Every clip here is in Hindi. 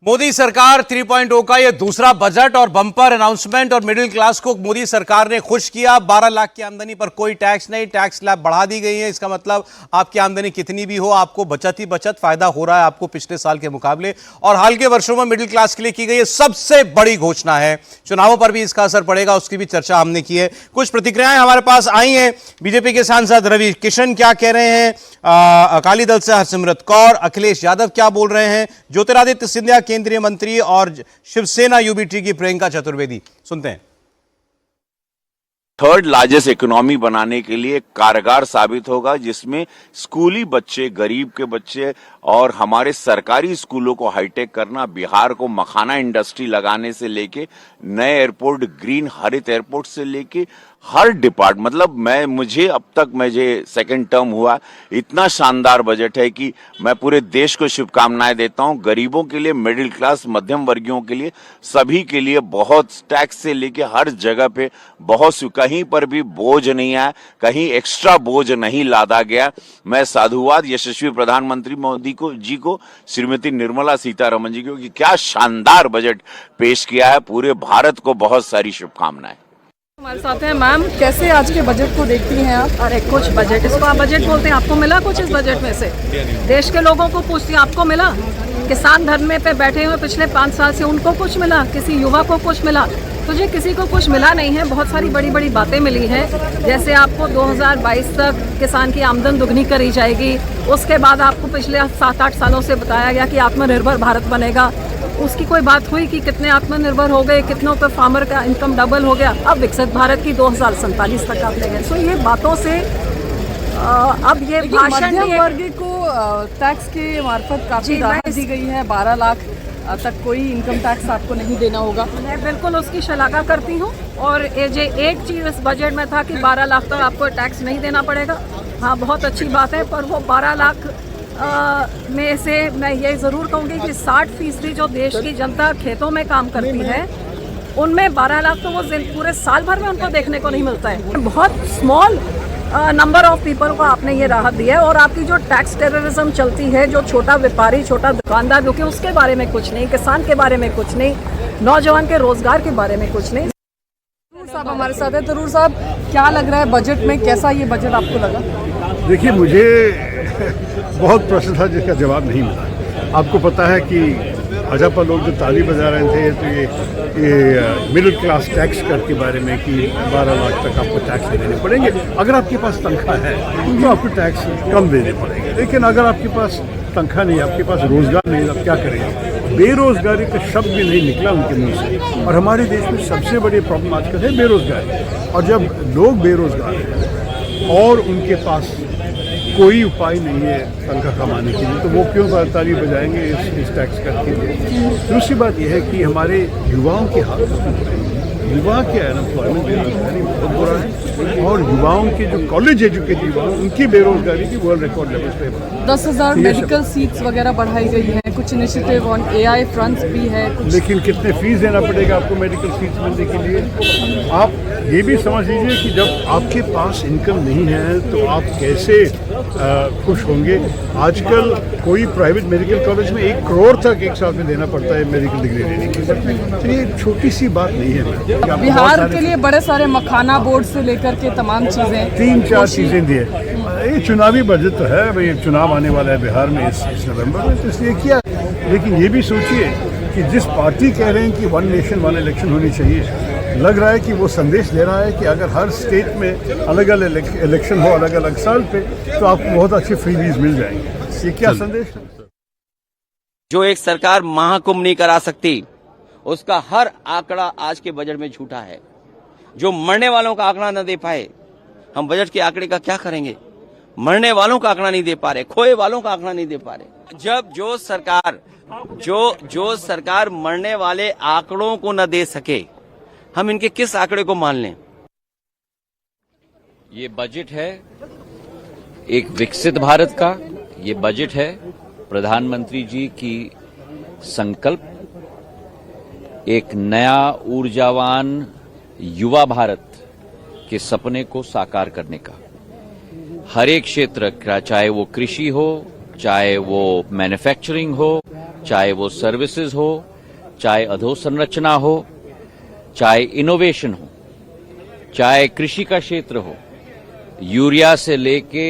मोदी सरकार 3.0 का ये दूसरा बजट और बम्पर अनाउंसमेंट और मिडिल क्लास को मोदी सरकार ने खुश किया। 12 लाख की आमदनी पर कोई टैक्स नहीं, टैक्स स्लैब बढ़ा दी गई है। इसका मतलब आपकी आमदनी कितनी भी हो, आपको बचत ही बचत, फायदा हो रहा है आपको पिछले साल के मुकाबले। और हाल के वर्षों में मिडिल क्लास के लिए की गई सबसे बड़ी घोषणा है। चुनावों पर भी इसका असर पड़ेगा, उसकी भी चर्चा हमने की है। कुछ प्रतिक्रियाएं हमारे पास आई हैं। बीजेपी के सांसद रवि किशन क्या कह रहे हैं, अकाली दल से हरसिमरत कौर, अखिलेश यादव क्या बोल रहे हैं, ज्योतिरादित्य सिंधिया केंद्रीय मंत्री और शिवसेना यूबीटी की प्रियंका चतुर्वेदी, सुनते हैं। थर्ड लार्जेस्ट इकोनॉमी बनाने के लिए कारगर साबित होगा, जिसमें स्कूली बच्चे, गरीब के बच्चे और हमारे सरकारी स्कूलों को हाईटेक करना, बिहार को मखाना इंडस्ट्री लगाने से लेके नए एयरपोर्ट, ग्रीन हरित एयरपोर्ट से लेके हर डिपार्ट, मतलब मुझे अब तक सेकंड टर्म हुआ, इतना शानदार बजट है कि मैं पूरे देश को शुभकामनाएं देता हूं। गरीबों के लिए, मिडिल क्लास, मध्यम वर्गीयों के लिए, सभी के लिए बहुत टैक्स से लेके हर जगह पे बहुत, कहीं पर भी बोझ नहीं आया, कहीं एक्स्ट्रा बोझ नहीं लादा गया। मैं साधुवाद यशस्वी प्रधानमंत्री मोदी जी को, श्रीमती निर्मला सीतारमण जी को कि क्या शानदार बजट पेश किया है। पूरे भारत को बहुत सारी शुभकामनाएं। हमारे साथ हैं मैम, कैसे आज के बजट को देखती हैं आप? अरे कुछ बजट, इसको आप बजट बोलते हैं, आपको मिला कुछ इस बजट में से? देश के लोगों को पूछती हैं, आपको मिला? किसान धरने पे बैठे हुए पिछले 5 साल से, उनको कुछ मिला? किसी युवा को कुछ मिला? तुझे किसी को कुछ मिला नहीं है। बहुत सारी बड़ी बड़ी बातें मिली हैं, जैसे आपको 2022 तक किसान की आमदन दुगनी करी जाएगी। उसके बाद आपको पिछले 7-8 सालों से बताया गया कि आत्मनिर्भर भारत बनेगा। उसकी कोई बात हुई कि कितने आत्मनिर्भर हो गए, कितनों पे फार्मर का इनकम डबल हो गया। अब विकसित भारत की 2047 तक आप ले गए। सो ये बातों से अब ये भाषण वर्ग को टैक्स के मार्फत काफी राहत दी गई है। 12 लाख तक कोई इनकम टैक्स आपको नहीं देना होगा। मैं बिल्कुल उसकी शलाघा करती हूँ। और एक चीज़ इस बजट में था कि 12 लाख तक आपको टैक्स नहीं देना पड़ेगा। हाँ, बहुत अच्छी बात है, पर वो 12 लाख में से मैं ये ज़रूर कहूँगी कि 60% जो देश की जनता खेतों में काम करती है, उनमें 12 लाख तो वो पूरे साल भर में उनको देखने को नहीं मिलता है। बहुत स्मॉल नंबर ऑफ पीपल को आपने ये राहत दी है। और आपकी जो टैक्स टेररिज्म चलती है, जो छोटा व्यापारी, छोटा दुकानदार, जो कि उसके बारे में कुछ नहीं, किसान के बारे में कुछ नहीं, नौजवान के रोजगार के बारे में कुछ नहीं। तरूर साहब हमारे साथ है। तरूर साहब, क्या लग रहा है बजट में, कैसा ये बजट आपको लगा? देखिए, मुझे बहुत प्रश्न था जिसका जवाब नहीं मिला। आपको पता है कि भाजपा लोग जो ताली बजा रहे थे, तो ये मिडिल क्लास टैक्स कर के बारे में कि 12 लाख तक आपको टैक्स देने पड़ेंगे। अगर आपके पास तनख्वाह है तो आपको टैक्स कम देने पड़ेंगे, लेकिन अगर आपके पास तनख्वाह नहीं, आपके पास रोजगार नहीं, आप क्या करेंगे? बेरोजगारी का शब्द भी नहीं निकला उनके मुंह से। और हमारे देश में सबसे बड़ी प्रॉब्लम आजकल है बेरोजगारी। और जब लोग बेरोजगार हैं और उनके पास कोई उपाय नहीं है तनख्वाह कमाने के लिए, तो वो क्यों ताली बजाएंगे इस टैक्स कट के लिए? दूसरी बात यह है कि हमारे युवाओं की हालत बहुत बुरी है। युवा के अनएम्प्लॉयमेंट, बेरोजगारी बहुत बुरा है। और युवाओं के जो कॉलेज एजुकेटेड युवा, उनकी बेरोजगारी की वर्ल्ड रिकॉर्ड लेवल पे 10,000 मेडिकल सीट्स वगैरह बढ़ाई गई हैं। कुछ इनिशिएटिव ऑन AI फ्रंट्स भी है कुछ। लेकिन कितने फीस देना पड़ेगा आपको मेडिकल सीट्स मिलने के लिए? आप ये भी समझ लीजिए कि जब आपके पास इनकम नहीं है तो आप कैसे खुश होंगे? आजकल कोई प्राइवेट मेडिकल कॉलेज में 1 करोड़ तक एक साल में देना पड़ता है मेडिकल डिग्री लेने के लिए। तो ये छोटी सी बात नहीं है। बिहार के लिए बड़े सारे मखाना बोर्ड से लेकर के तमाम चीजें, 3-4 चीजें दी है। ये चुनावी बजट तो है भाई, चुनाव आने वाला है बिहार में इस नवंबर में, तो इसलिए किया। लेकिन ये भी सोचिए कि जिस पार्टी कह रहे हैं कि 1 नेशन 1 इलेक्शन होनी चाहिए, लग रहा है कि वो संदेश दे रहा है कि अगर हर स्टेट में अलग अलग इलेक्शन हो, अलग अलग साल पे, तो आपको बहुत अच्छे फ्रीबीज मिल जाएंगे। ये क्या संदेश है? जो एक सरकार महाकुंभ नहीं करा सकती, उसका हर आंकड़ा आज के बजट में झूठा है। जो मरने वालों का आंकड़ा न दे पाए, हम बजट के आंकड़े का क्या करेंगे? मरने वालों का आंकड़ा नहीं दे पा रहे, खोए वालों का आंकड़ा नहीं दे पा रहे। जब जो सरकार मरने वाले आंकड़ों को न दे सके, हम इनके किस आंकड़े को मान लें? ये बजट है एक विकसित भारत का, ये बजट है प्रधानमंत्री जी की संकल्प, एक नया ऊर्जावान युवा भारत के सपने को साकार करने का। हर एक क्षेत्र का, चाहे वो कृषि हो, चाहे वो मैन्युफैक्चरिंग हो, चाहे वो सर्विसेज हो, चाहे अधोसंरचना हो, चाहे इनोवेशन हो, चाहे कृषि का क्षेत्र हो, यूरिया से लेके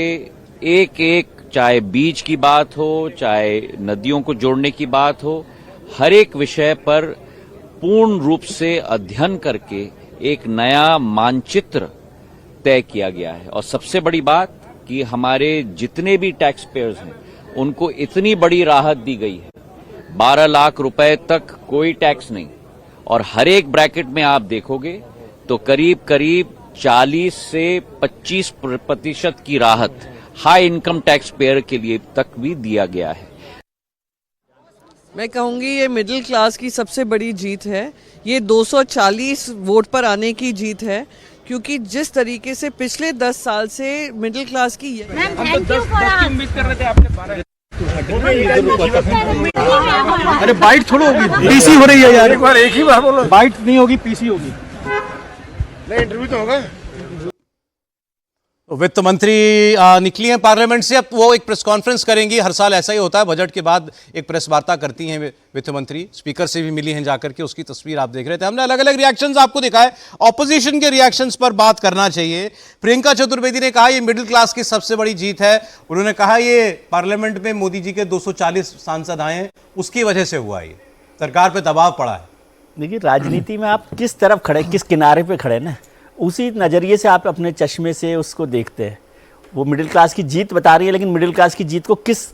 एक एक, चाहे बीज की बात हो, चाहे नदियों को जोड़ने की बात हो, हर एक विषय पर पूर्ण रूप से अध्ययन करके एक नया मानचित्र तय किया गया है। और सबसे बड़ी बात कि हमारे जितने भी टैक्स पेयर्स हैं उनको इतनी बड़ी राहत दी गई है, 12 लाख रुपए तक कोई टैक्स नहीं, और हर एक ब्रैकेट में आप देखोगे तो करीब करीब 40 से 25% की राहत हाई इनकम टैक्स पेयर के लिए तक भी दिया गया है। मैं कहूँगी ये मिडिल क्लास की सबसे बड़ी जीत है। ये 240 वोट पर आने की जीत है, क्योंकि जिस तरीके से पिछले 10 साल से मिडिल क्लास की अरे बाइट थोड़ा होगी, पीसी हो रही है यार, एक बार एक ही बार बोलो, बाइट नहीं होगी, पीसी होगी। नहीं, इंटरव्यू तो होगा। वित्त मंत्री निकली हैं पार्लियामेंट से, अब वो एक प्रेस कॉन्फ्रेंस करेंगी। हर साल ऐसा ही होता है, बजट के बाद एक प्रेस वार्ता करती हैं वित्त मंत्री। स्पीकर से भी मिली हैं जाकर के, उसकी तस्वीर आप देख रहे थे। हमने अलग अलग रिएक्शंस आपको दिखाए। ऑपोजिशन के रिएक्शंस पर बात करना चाहिए। प्रियंका चतुर्वेदी ने कहा ये मिडिल क्लास की सबसे बड़ी जीत है। उन्होंने कहा ये पार्लियामेंट में मोदी जी के 240 सांसद आए हैं, उसकी वजह से हुआ, ये सरकार पर दबाव पड़ा है। देखिए, राजनीति में आप किस तरफ खड़े, किस किनारे पे खड़े ना, उसी नज़रिए से आप अपने चश्मे से उसको देखते हैं। वो मिडिल क्लास की जीत बता रही है, लेकिन मिडिल क्लास की जीत को किस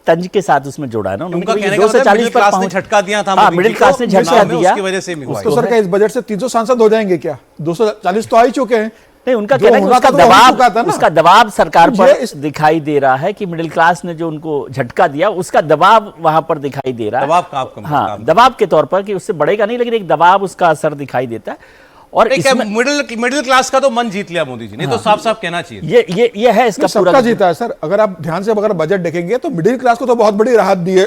तंज के साथ उसमें जोड़ा है ना। उनका कहने का मतलब 240 पर पहुंच झटका दिया था, मिडिल क्लास ने झटका दिया, उसकी वजह से हुआ। तो सर क्या इस बजट से 300 सांसद हो जाएंगे क्या? 240 तो आ ही चुके हैं। नहीं, उनका कहना है कि उसका दबाव सरकार पर दिखाई दे रहा है, कि मिडिल क्लास ने जो उनको झटका दिया उसका दबाव वहां पर दिखाई दे रहा है। दबाव का आपका, हाँ, दबाव के तौर पर, कि उससे बढ़ेगा नहीं, लेकिन एक दबाव, उसका असर दिखाई देता है। और मिडिल क्लास का तो मन जीत लिया मोदी जी ने, तो साफ साफ कहना चाहिए। ये है इसका पूरा सबका जीता है सर। अगर आप ध्यान से अगर बजट देखेंगे तो मिडिल क्लास को तो बहुत बड़ी राहत दी है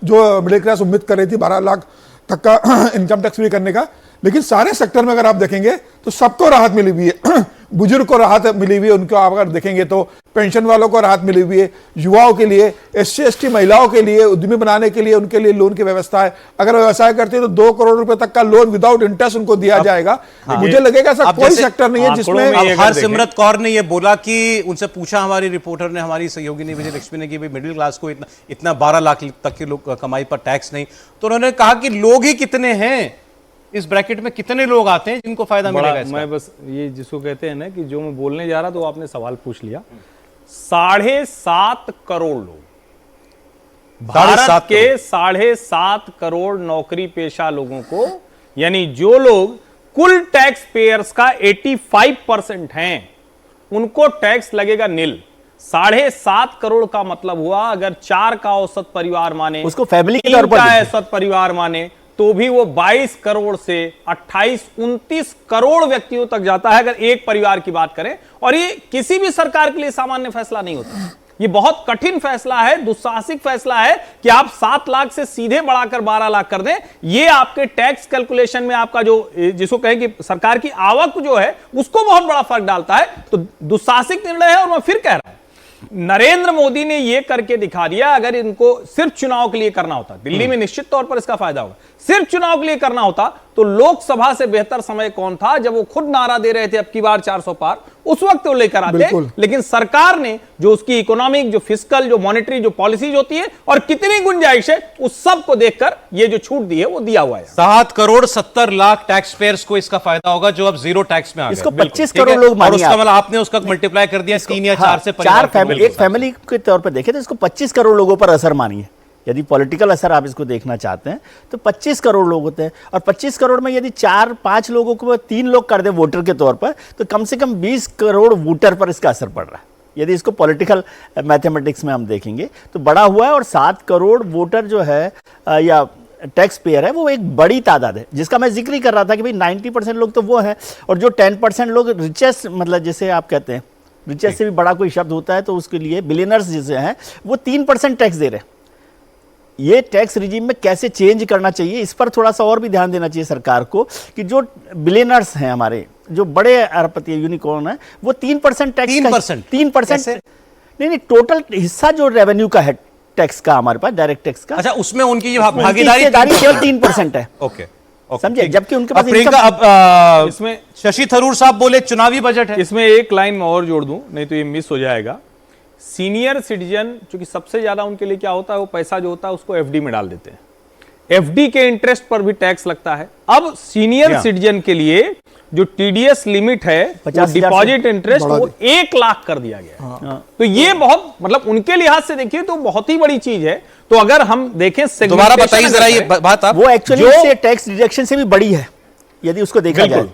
जो मिडिल क्लास उम्मीद कर रही थी 12 लाख तक का इनकम टैक्स फ्री करने का। लेकिन सारे सेक्टर में अगर आप देखेंगे तो सबको राहत मिली हुई है। बुजुर्ग को राहत मिली हुई है, उनको आप अगर देखेंगे तो पेंशन वालों को राहत मिली हुई है, युवाओं के लिए, SC ST महिलाओं के लिए, उद्यमी बनाने के लिए उनके लिए लोन की व्यवस्था है। अगर व्यवसाय करते हैं तो 2 करोड़ रुपए तक का लोन विदाउट इंटरेस्ट उनको दिया जाएगा। मुझे लगेगा सर कोई सेक्टर नहीं है जिसमें। हरसिमरत कौर ने यह बोला कि उनसे पूछा हमारी रिपोर्टर ने, हमारी सहयोगी ने, विजय लक्ष्मी ने, कि भाई मिडिल क्लास को इतना 12 लाख तक के लोग कमाई पर टैक्स नहीं। तो उन्होंने कहा कि लोग ही कितने हैं इस ब्रैकेट में, कितने लोग आते हैं जिनको फायदा मिलेगा इसका? मैं बस ये जिसको कहते हैं ना कि जो मैं बोलने जा रहा तो आपने सवाल पूछ लिया। 7.5 करोड़ लोग, भारत के 7.5 करोड़ नौकरी पेशा लोगों को, यानी जो लोग कुल टैक्स पेयर्स का 85% हैं, उनको टैक्स लगेगा नील। 7.5 करोड़ का मतलब हुआ, अगर 4 का औसत परिवार माने, उसको फैमिली के तौर पर औसत परिवार माने, तो भी वो 22 करोड़ से 28-29 करोड़ व्यक्तियों तक जाता है, अगर एक परिवार की बात करें। और ये किसी भी सरकार के लिए सामान्य फैसला नहीं होता। ये बहुत कठिन फैसला है, दुस्साहसिक फैसला है कि आप 7 लाख से सीधे बढ़ाकर 12 लाख कर दें। ये आपके टैक्स कैलकुलेशन में आपका जो, जिसको कहें कि सरकार की आवक जो है, उसको बहुत बड़ा फर्क डालता है। तो दुस्साहसिक निर्णय है। और मैं फिर कह रहा हूं, नरेंद्र मोदी ने यह करके दिखा दिया। अगर इनको सिर्फ चुनाव के लिए करना होता, दिल्ली में निश्चित तौर पर इसका फायदा होगा, सिर्फ चुनाव के लिए करना होता, तो लोकसभा से बेहतर समय कौन था जब वो खुद नारा दे रहे थे अब की बार 400 पार, उस वक्त वो लेकर आते। लेकिन सरकार ने जो उसकी इकोनॉमिक, जो फिस्कल, जो मॉनेटरी, जो पॉलिसीज होती है और कितनी गुंजाइश है, उस सब को देखकर ये जो छूट दी है वो दिया हुआ है। 7 करोड़ 70 लाख टैक्स पेयर्स को इसका फायदा होगा जो अब जीरो टैक्स में आ गए। इसको 25 करोड़ लोग मानिए, आपने उसका मल्टीप्लाई कर दिया 3 या 4 से, एक फैमिली के तौर पर देखें तो इसको 25 करोड़ लोगों पर असर मानिए। यदि पॉलिटिकल असर आप इसको देखना चाहते हैं तो 25 करोड़ लोग होते हैं, और 25 करोड़ में यदि 4-5 लोगों को 3 लोग कर दे वोटर के तौर पर, तो कम से कम 20 करोड़ वोटर पर इसका असर पड़ रहा है। यदि इसको पॉलिटिकल मैथमेटिक्स में हम देखेंगे तो बड़ा हुआ है। और 7 करोड़ वोटर जो है या टैक्स पेयर है, वो एक बड़ी तादाद है, जिसका मैं जिक्र ही कर रहा था कि भाई 90% लोग तो वो हैं, और जो 10% लोग रिचेस्ट, मतलब जैसे आप कहते हैं रिचेस्ट से भी बड़ा कोई शब्द होता है तो उसके लिए बिलियनर्स जैसे हैं, वो 3% टैक्स दे रहे हैं। ये टैक्स रिजीम में कैसे चेंज करना चाहिए, इस पर थोड़ा सा और भी ध्यान देना चाहिए सरकार को, कि जो बिलियनर्स हैं हमारे, जो बड़े अरबपति यूनिकॉर्न है, वो 3% टैक्स, 3% नहीं, टोटल हिस्सा जो रेवेन्यू का है, टैक्स का हमारे पास, डायरेक्ट टैक्स का। अच्छा, उसमें उनकी ये उनकी भागीदारी हिस्सेदारी केवल 3% है। ओके, समझे, ठीक। जबकि उनके पास अब प्रियंका, income- अब इसमें शशि थरूर साहब बोले चुनावी बजट है। इसमें एक लाइन मैं और जोड़ दूं, नहीं तो ये मिस हो जाएगा। सीनियर सिटीजन, चूंकि सबसे ज्यादा उनके लिए क्या होता है, वो पैसा जो होता है उसको एफडी में डाल देते हैं। एफडी के इंटरेस्ट पर भी टैक्स लगता है। अब सीनियर सिटीजन के लिए जो टीडीएस लिमिट है, 50,000 डिपॉजिट इंटरेस्ट, वो 1 लाख कर दिया गया है। तो ये बहुत, मतलब उनके लिहाज से देखिए तो बहुत ही बड़ी चीज है। तो अगर हम देखें, दोबारा बताइए जरा ये बात आप। वो एक्चुअली से टैक्स डिडक्शन से भी बड़ी है यदि उसको देखा जाए।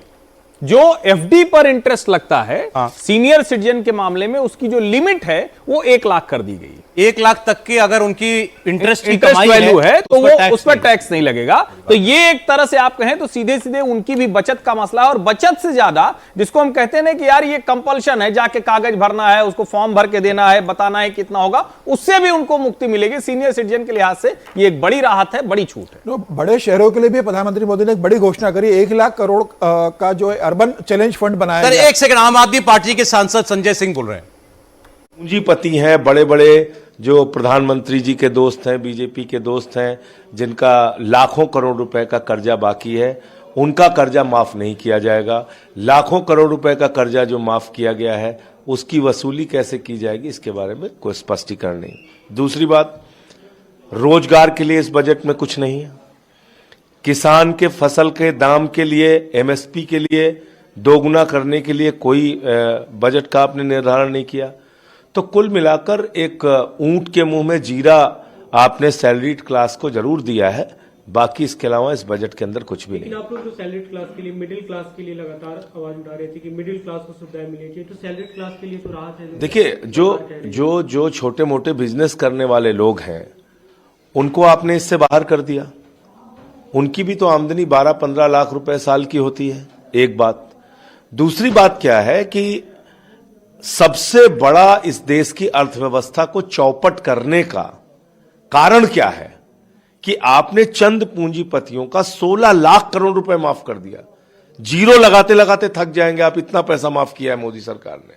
जो एफडी पर इंटरेस्ट लगता है सीनियर सिटीजन के मामले में, उसकी जो लिमिट है वो 1 लाख कर दी गई। 1 लाख तक की अगर उनकी इंटरेस्ट वैल्यू है तो वो उस पर टैक्स नहीं लगेगा। तो ये एक तरह से आप कहें तो सीधे सीधे उनकी भी बचत का मसला है। और बचत से ज्यादा जिसको हम कहते हैं ना कि यार ये कंपल्शन है, जाके कागज भरना है, उसको फॉर्म भर के देना है, बताना है कितना होगा, उससे भी उनको मुक्ति मिलेगी। सीनियर सिटीजन के लिहाज से ये एक बड़ी राहत है, बड़ी छूट है। बड़े शहरों के लिए भी प्रधानमंत्री मोदी ने एक बड़ी घोषणा करी, 1 लाख करोड़ का जो अर्बन चैलेंज फंड बनाया सर गया। एक सेकंड, आम आदमी पार्टी के सांसद संजय सिंह बोल रहे हैं। पूंजीपति हैं, बड़े बड़े जो प्रधानमंत्री जी के दोस्त हैं, बीजेपी के दोस्त हैं, जिनका लाखों करोड़ रुपए का कर्जा बाकी है, उनका कर्जा माफ नहीं किया जाएगा। लाखों करोड़ रुपए का कर्जा जो माफ किया गया है, उसकी वसूली कैसे की जाएगी, इसके बारे में कोई स्पष्टीकरण नहीं। दूसरी बात, रोजगार के लिए इस बजट में कुछ नहीं है। किसान के फसल के दाम के लिए, एमएसपी के लिए दोगुना करने के लिए कोई बजट का आपने निर्धारण नहीं किया। तो कुल मिलाकर एक ऊंट के मुंह में जीरा आपने सैलरीड क्लास को जरूर दिया है, बाकी इसके अलावा इस बजट के अंदर कुछ भी नहीं। आप लोग जो सैलरीड क्लास के लिए, मिडिल क्लास के लिए लगातार आवाज उठा रहे थे कि मिडिल क्लास को सुविधाएं मिलनी चाहिए, तो सैलरीड क्लास के लिए तो राहत है। देखिए, जो छोटे मोटे बिजनेस करने वाले लोग हैं, उनको आपने इससे बाहर कर दिया। उनकी भी तो आमदनी 12-15 लाख रुपए साल की होती है, एक बात। दूसरी बात क्या है कि सबसे बड़ा इस देश की अर्थव्यवस्था को चौपट करने का कारण क्या है कि आपने चंद पूंजीपतियों का 16 लाख करोड़ रुपए माफ कर दिया। जीरो लगाते लगाते थक जाएंगे आप, इतना पैसा माफ किया है मोदी सरकार ने।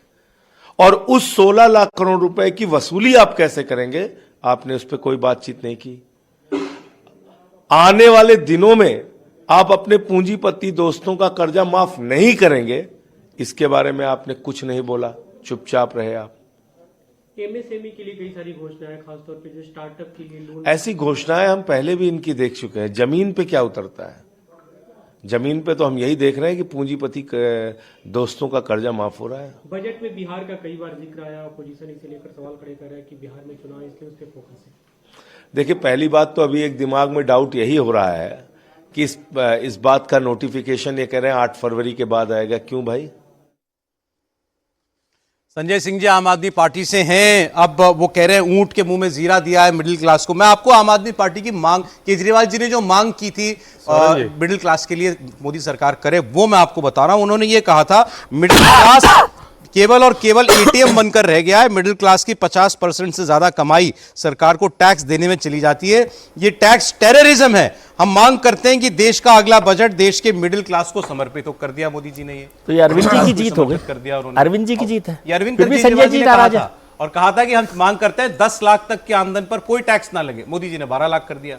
और उस 16 लाख करोड़ रुपए की वसूली आप कैसे करेंगे, आपने उस पर कोई बातचीत नहीं की। आने वाले दिनों में आप अपने पूंजीपति दोस्तों का कर्जा माफ नहीं करेंगे, इसके बारे में आपने कुछ नहीं बोला, चुपचाप रहे आप। एमएसएमई के लिए कई सारी घोषणाएं, खासतौर पे जो स्टार्टअप के लिए लोन, ऐसी घोषणाएं हम पहले भी इनकी देख चुके हैं। जमीन पे क्या उतरता है? जमीन पे तो हम यही देख रहे हैं कि पूंजीपति दोस्तों का कर्जा माफ हो रहा है। बजट में बिहार का कई बार जिक्र आया, अपोजिशन इसे लेकर सवाल खड़े कर रहा है कि बिहार में चुनाव, इसलिए उस पर फोकस है। देखिए, पहली बात तो अभी एक दिमाग में डाउट यही हो रहा है कि इस बात का नोटिफिकेशन ये कह रहे हैं 8 फरवरी के बाद आएगा। क्यों भाई? संजय सिंह जी आम आदमी पार्टी से हैं, अब वो कह रहे हैं ऊंट के मुंह में जीरा दिया है मिडिल क्लास को। मैं आपको आम आदमी पार्टी की मांग, केजरीवाल जी ने जो मांग की थी मिडिल क्लास के लिए मोदी सरकार करे, वो मैं आपको बता रहा हूं। उन्होंने ये कहा था मिडिल क्लास केवल और केवल एटीएम बनकर रह गया है। मिडिल क्लास की 50% से ज्यादा कमाई सरकार को टैक्स देने में चली जाती है। ये टैक्स टेररिज्म है। हम मांग करते हैं कि देश का अगला बजट देश के मिडिल क्लास को समर्पित तो कर दिया मोदी जी ने। ये तो ये अरविंद जी की जीत हो गई, कर दिया उन्होंने। अरविंद जी की जीत है। ये अरविंद फिर भी केजरीवाल संजय जी जी ने कहा नाराज है था और कहा था कि हम मांग करते हैं 10 लाख तक की आमदन पर कोई टैक्स ना लगे। मोदी जी ने 12 लाख कर दिया।